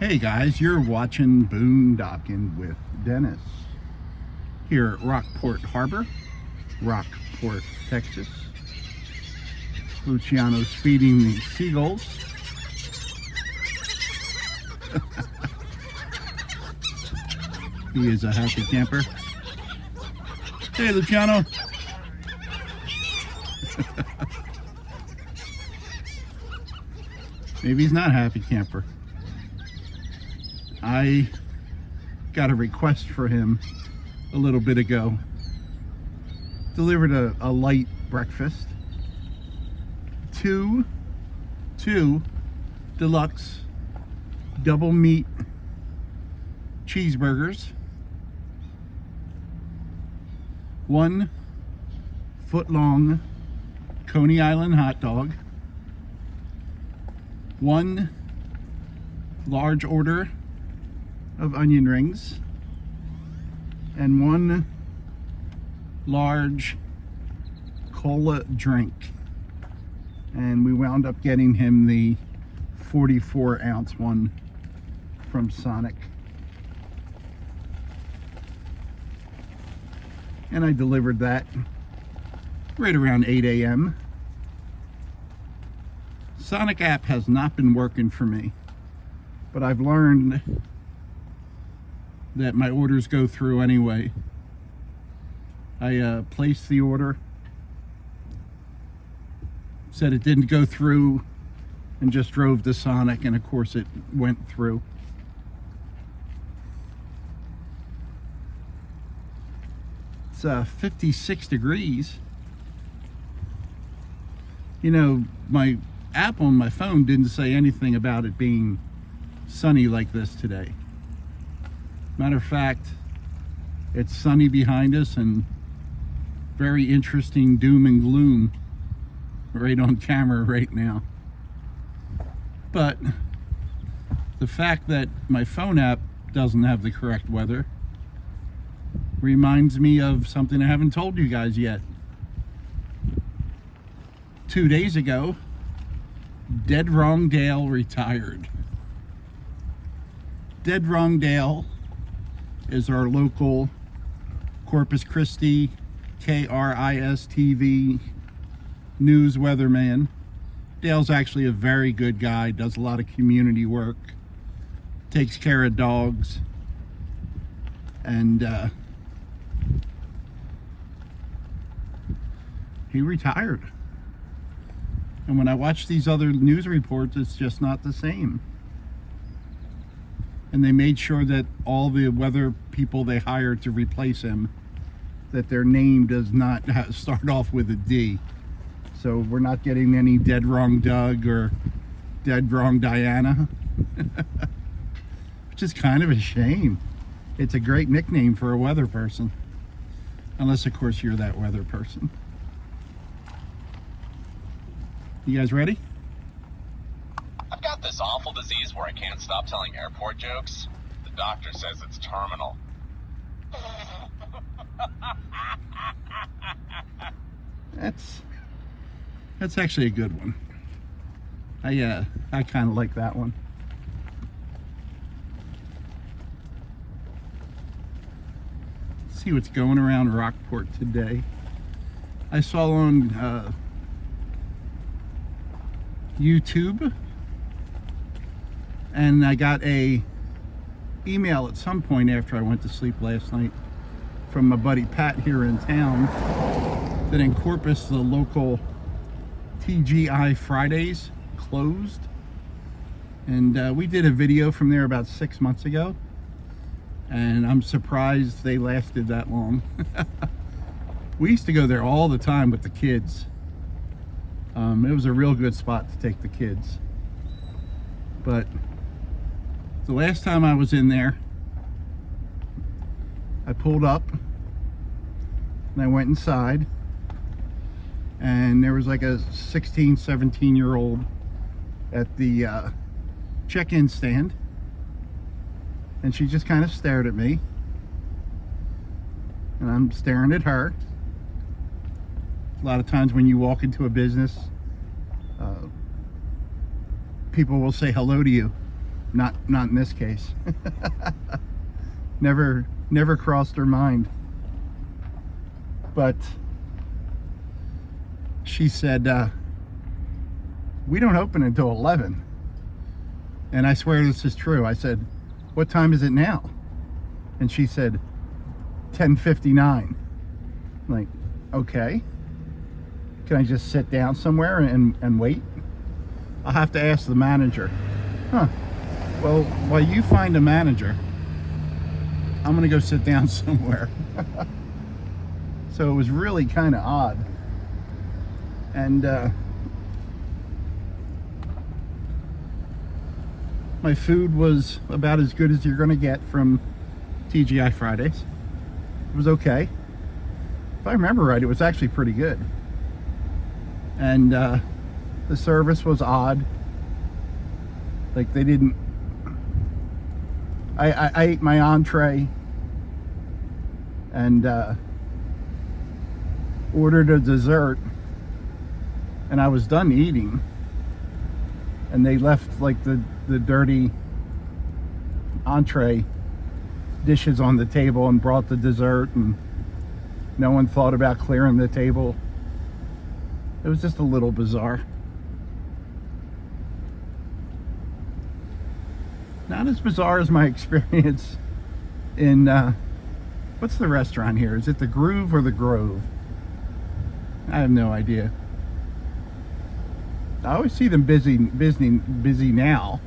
Hey guys, you're watching Boondocking with Dennis here at Rockport Harbor, Rockport, Texas. Luciano's feeding the seagulls. He is a happy camper. Hey Luciano. Maybe he's not a happy camper. I got a request for him a little bit ago. Delivered a light breakfast. Two deluxe double meat cheeseburgers. 1 foot-long Coney Island hot dog. 1 large order of onion rings, and 1 large cola drink. And we wound up getting him the 44-ounce one from Sonic. And I delivered that right around 8 a.m. Sonic app has not been working for me, but I've learned that my orders go through anyway. I placed the order, said it didn't go through, and just drove to Sonic, and of course it went through. It's 56 degrees. You know, my app on my phone didn't say anything about it being sunny like this today. Matter of fact, it's sunny behind us and very interesting doom and gloom right on camera right now. But the fact that my phone app doesn't have the correct weather reminds me of something I haven't told you guys yet. 2 days ago, Dead Wrong Dale retired. Dead Wrong Dale is our local Corpus Christi KRIS-TV news weatherman. Dale's actually a very good guy, does a lot of community work, takes care of dogs, and he retired. And when I watch these other news reports, it's just not the same. And they made sure that all the weather people they hired to replace him, that their name does not start off with a D. So we're not getting any Dead Wrong Doug or Dead Wrong Diana. Which is kind of a shame. It's a great nickname for a weather person. Unless, of course, you're that weather person. You guys ready? I've got this awful disease where I can't stop telling airport jokes. The doctor says it's terminal. That's actually a good one. I kind of like that one. Let's see what's going around Rockport today. I saw on YouTube, and I got a email at some point after I went to sleep last night from my buddy Pat here in town that in Corpus the local TGI Fridays closed, and we did a video from there about 6 months ago, and I'm surprised they lasted that long. We used to go there all the time with the kids. It was a real good spot to take the kids. But the last time I was in there, I pulled up and I went inside, and there was like a 16, 17-year-old at the check-in stand, and she just kind of stared at me, and I'm staring at her. A lot of times when you walk into a business, people will say hello to you. Not in this case. Never crossed her mind. But she said, we don't open until 11. And I swear this is true. I said, what time is it now? And she said, 10:59. I'm like, okay. Can I just sit down somewhere and wait? I'll have to ask the manager. Huh. Well, while you find a manager, I'm going to go sit down somewhere. So it was really kind of odd. And my food was about as good as you're going to get from TGI Fridays. It was okay. If I remember right, it was actually pretty good. And the service was odd. Like they didn't... I ate my entree and ordered a dessert, and I was done eating, and they left like the dirty entree dishes on the table and brought the dessert, and no one thought about clearing the table. It was just a little bizarre. Not as bizarre as my experience in what's the restaurant here? Is it the Groove or the Grove? I have no idea. I always see them busy now.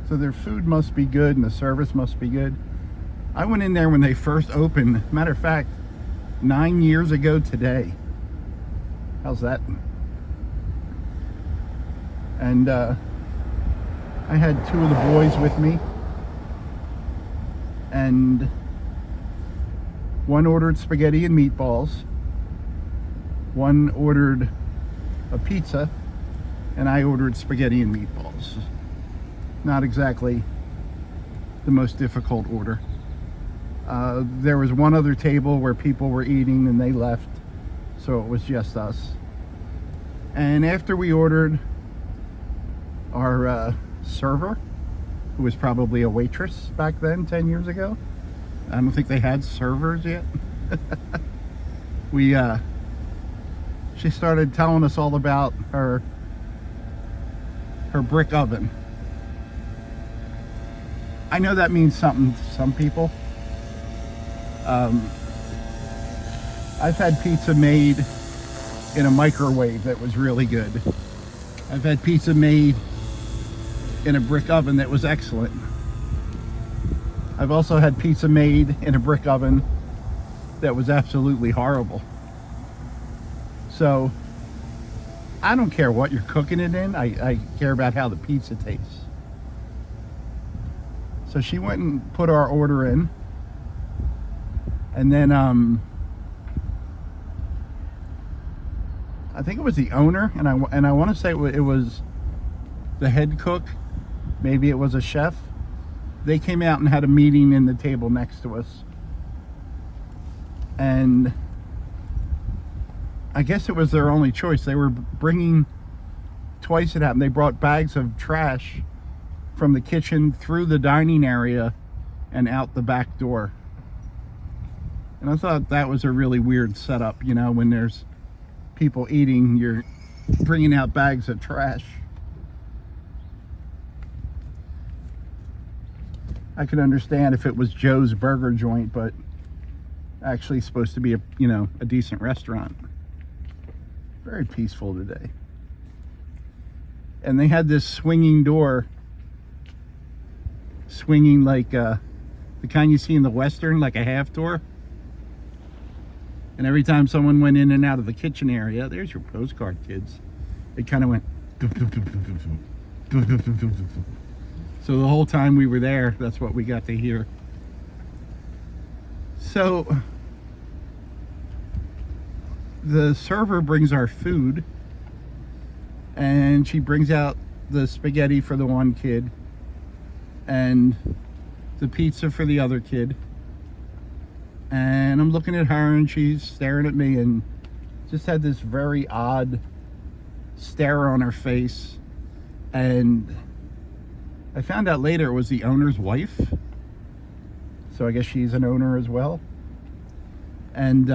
So their food must be good and the service must be good. I went in there when they first opened. Matter of fact, 9 years ago today. How's that? And I had two of the boys with me, and one ordered spaghetti and meatballs, one ordered a pizza, and I ordered spaghetti and meatballs. Not exactly the most difficult order. There was one other table where people were eating and they left, so it was just us. And after we ordered, our server, who was probably a waitress back then, 10 years ago. I don't think they had servers yet. She started telling us all about her brick oven. I know that means something to some people. I've had pizza made in a microwave that was really good. I've had pizza made in a brick oven that was excellent. I've also had pizza made in a brick oven that was absolutely horrible. So I don't care what you're cooking it in. I care about how the pizza tastes. So she went and put our order in, and then I think it was the owner, and I want to say it was the head cook. Maybe it was a chef. They came out and had a meeting in the table next to us. And I guess it was their only choice. They were bringing, twice it happened, they brought bags of trash from the kitchen through the dining area and out the back door. And I thought that was a really weird setup, you know, when there's people eating, you're bringing out bags of trash. I could understand if it was Joe's burger joint, but actually supposed to be a, you know, a decent restaurant. Very peaceful today. And they had this swinging door, swinging like the kind you see in the Western, like a half door. And every time someone went in and out of the kitchen area, there's your postcard, kids. It kind of went. So the whole time we were there, that's what we got to hear. So the server brings our food, and she brings out the spaghetti for the one kid and the pizza for the other kid. And I'm looking at her and she's staring at me and just had this very odd stare on her face. And I found out later it was the owner's wife. So I guess she's an owner as well. And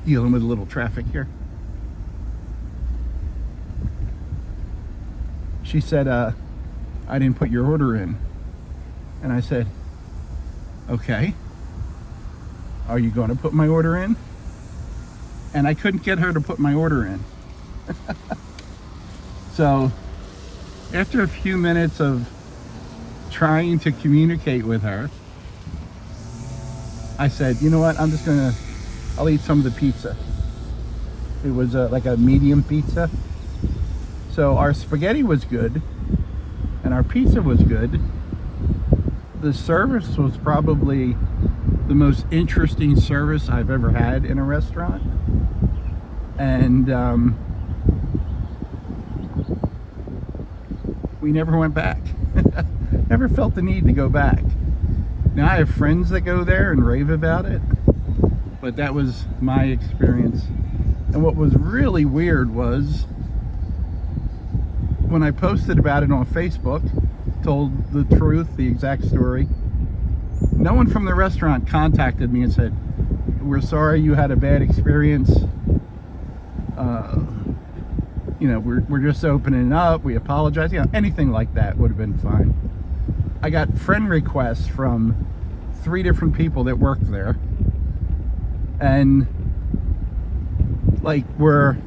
dealing with a little traffic here. She said, I didn't put your order in. And I said, okay, are you going to put my order in? And I couldn't get her to put my order in. So after a few minutes of trying to communicate with her, I said, you know what, I'll eat some of the pizza. It was like a medium pizza. So our spaghetti was good and our pizza was good. The service was probably the most interesting service I've ever had in a restaurant. And we never went back. Never felt the need to go back. Now I have friends that go there and rave about it, but that was my experience. And what was really weird was when I posted about it on Facebook, told the truth, the exact story, no one from the restaurant contacted me and said, we're sorry you had a bad experience. You know, we're just opening up, we apologize. You know, anything like that would have been fine. I got friend requests from 3 different people that worked there, and like were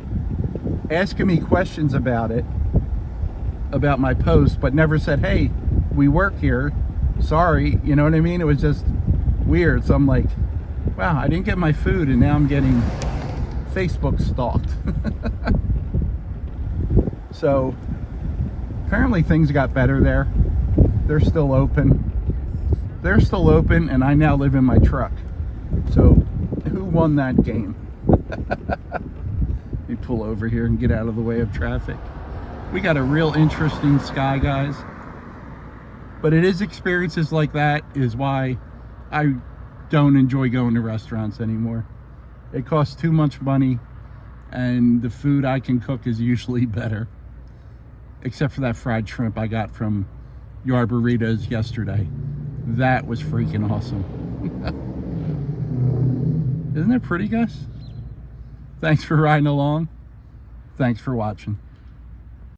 asking me questions about it, about my post, but never said, hey, we work here, sorry, you know what I mean? It was just weird. So I'm like, wow, I didn't get my food and now I'm getting Facebook stalked. So apparently things got better there. They're still open. They're still open, and I now live in my truck. So who won that game? Let me pull over here and get out of the way of traffic. We got a real interesting sky, guys. But it is experiences like that is why I don't enjoy going to restaurants anymore. It costs too much money, and the food I can cook is usually better. Except for that fried shrimp I got from Yarborough yesterday. That was freaking awesome. Isn't that pretty, guys? Thanks for riding along. Thanks for watching.